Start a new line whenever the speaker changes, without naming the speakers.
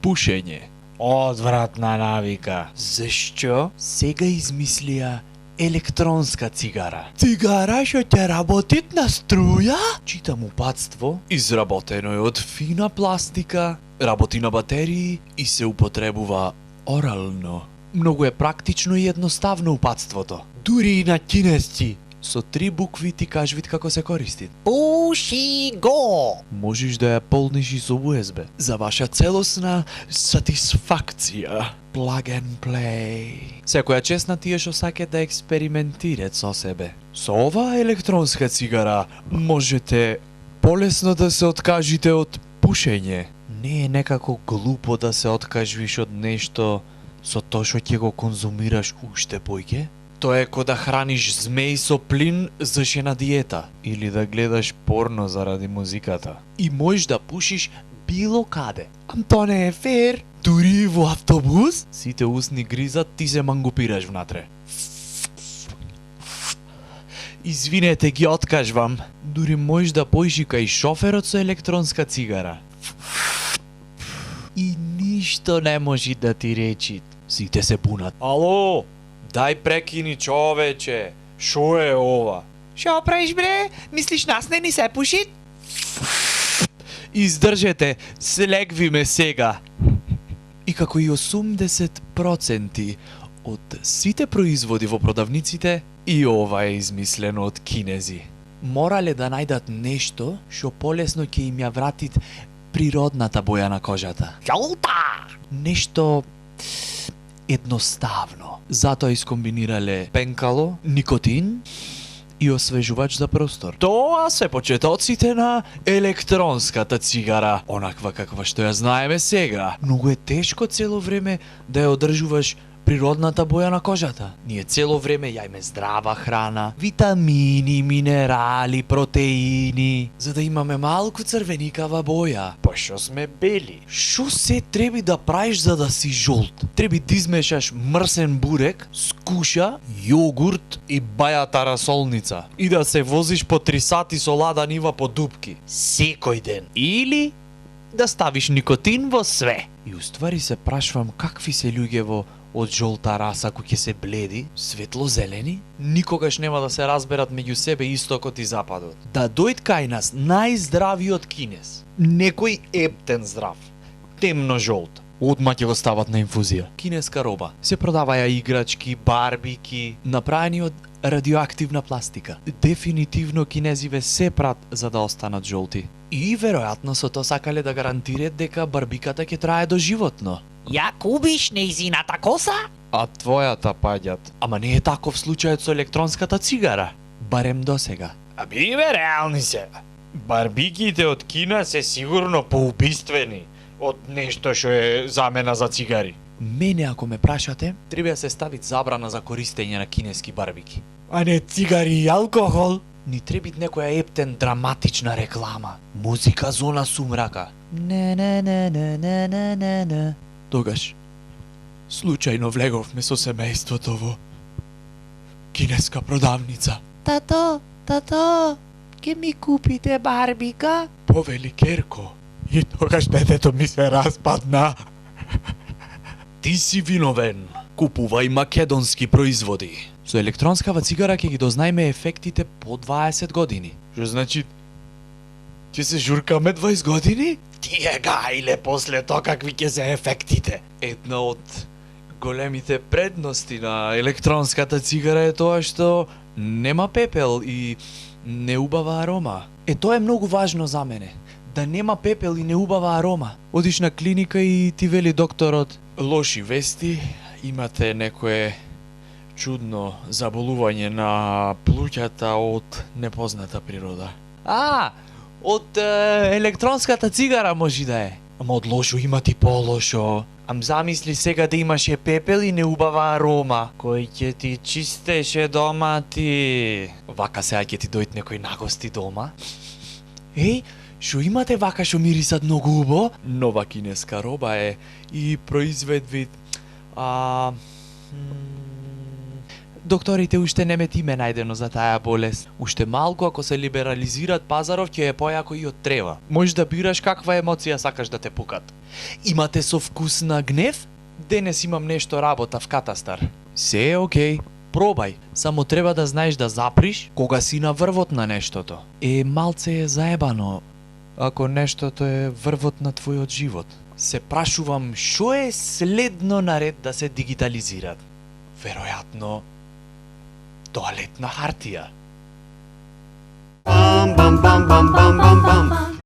Пушење.
Одвратна навика.
Зашчо сега измислија електронска цигара?
Цигара што ќе работит на струја?
Читам упатство, изработено е од фина пластика, работи на батерии и се употребува орално. Многу е практично и едноставно упатството.
Дури и на кинесци.
Со 3 букви ти кажвит како се користи.
Пуши го!
Можеш да ја полниш и со USB. За ваша целосна сатисфакција. Plug and play. Секоја чест на тие што сакаат да експериментират со себе. Со оваа електронска цигара можете полесно да се откажите од пушење. Не е некако глупо да се откажиш од нешто со тоа што ќе го конзумираш уште поќе? Тоа е ко да храниш змеј со плин за жена диета или да гледаш порно заради музиката. И можеш да пушиш било каде.
Ам тоа не е фер. Дури во автобус?
Сите усни гризат, ти се мангупираш внатре. Извинете, ги откажвам. Дури можеш да поиш и кај шоферот со електронска цигара. И ништо не може да ти речи. Сите се бунат. Ало, дај прекини човече. Шо е ова?
Шо правиш бре? Мислиш нас не ни се пуши?
Издржете, слегви ме сега. И како и 80% од сите производи во продавниците, и ова е измислено од кинези. Морале да најдат нешто што полесно ќе им ја вратит природната боја на кожата.
Јолта!
Нешто едноставно. Затоа искомбинирале пенкало, никотин и освежувач за простор. Тоа се почетоците на електронската цигара, онаква каква што ја знаеме сега. Многу е тешко цело време да ја одржуваш природната боја на кожата. Ние цело време јајме здрава храна, витамини, минерали, протеини, за да имаме малку црвеникава боја. Па што сме бели? Шо се треби да правиш за да си жолт? Треби да измешаш мрсен бурек, скуша, јогурт и бајата расолница и да се возиш по 3 сати со лада нива по дупки секој ден. Или да ставиш никотин во све. И уствари се прашвам какви се луѓе во од жолта раса кои ќе се бледи, светло-зелени, никогаш нема да се разберат меѓу себе истокот и западот. Да дојд кај нас најздравиот кинез, некој ептен здрав, темно жолт, одма ќе го стават на инфузија. Кинеска роба. Се продаваја играчки, барбики, направени од радиоактивна пластика. Дефинитивно кинезиве се прат за да останат жолти. И веројатно со тоа сакале да гарантираат дека барбиката ќе трае доживотно.
Ја кубиш нејзината коса?
А твојата паѓат. Ама не е таков случајот со електронската цигара. Барем досега.
А биве реални се. Барбиките од Кина се сигурно поубиствени од нешто што е замена за цигари.
Мене ако ме прашате, треба да се стави забрана за користење на кинески барбики.
А не цигари и алкохол?
Ни требит некоја ептен драматична реклама. Музика зона сумрака. Не. Тогаш, случајно влеговме со семејството во кинеска продавница.
Тато, ќе ми купите барбика?
Повели Керко.
И тогаш детето ми се распадна.
Ти си виновен. Купувај македонски производи. Со електронскава цигара ќе ги дознаеме ефектите по 20 години.
Што значи? Ќе се журкаме 20 години?
Тие гајле после тоа какви ќе се ефектите. Една од големите предности на електронската цигара е тоа што нема пепел и неубава арома. Тоа е многу важно за мене. Да нема пепел и неубава арома. Одиш на клиника и ти вели докторот: лоши вести, имате некое чудно заболување на плуќата од непозната природа. Од електронската цигара може да е. Ама од лошо има ти полошо. Ам замисли сега да имаше пепел и неубава арома. Кој ќе ти чистеше дома ти? Вака сега ќе ти дојд некој нагости дома. Еј, шо имате вака шо мирисат многу убаво? Нова кинеска роба е и произведвид Докторите уште не мет име најдено за таа болест. Уште малку ако се либерализираат пазаров ќе е појако и од трева. Можеш да бираш каква емоција сакаш да те пукат. Имате со вкус на гнев? Денес имам нешто работа в катастар. Се е окей. Пробај, само треба да знаеш да заприш кога си на врвот на нештото. Малце е заебано ако нештото е врвот на твојот живот. Се прашувам шо е следно наред да се дигитализираат. Веројатно тоалетна хартија.
Bam bam bam bam bam bam bam.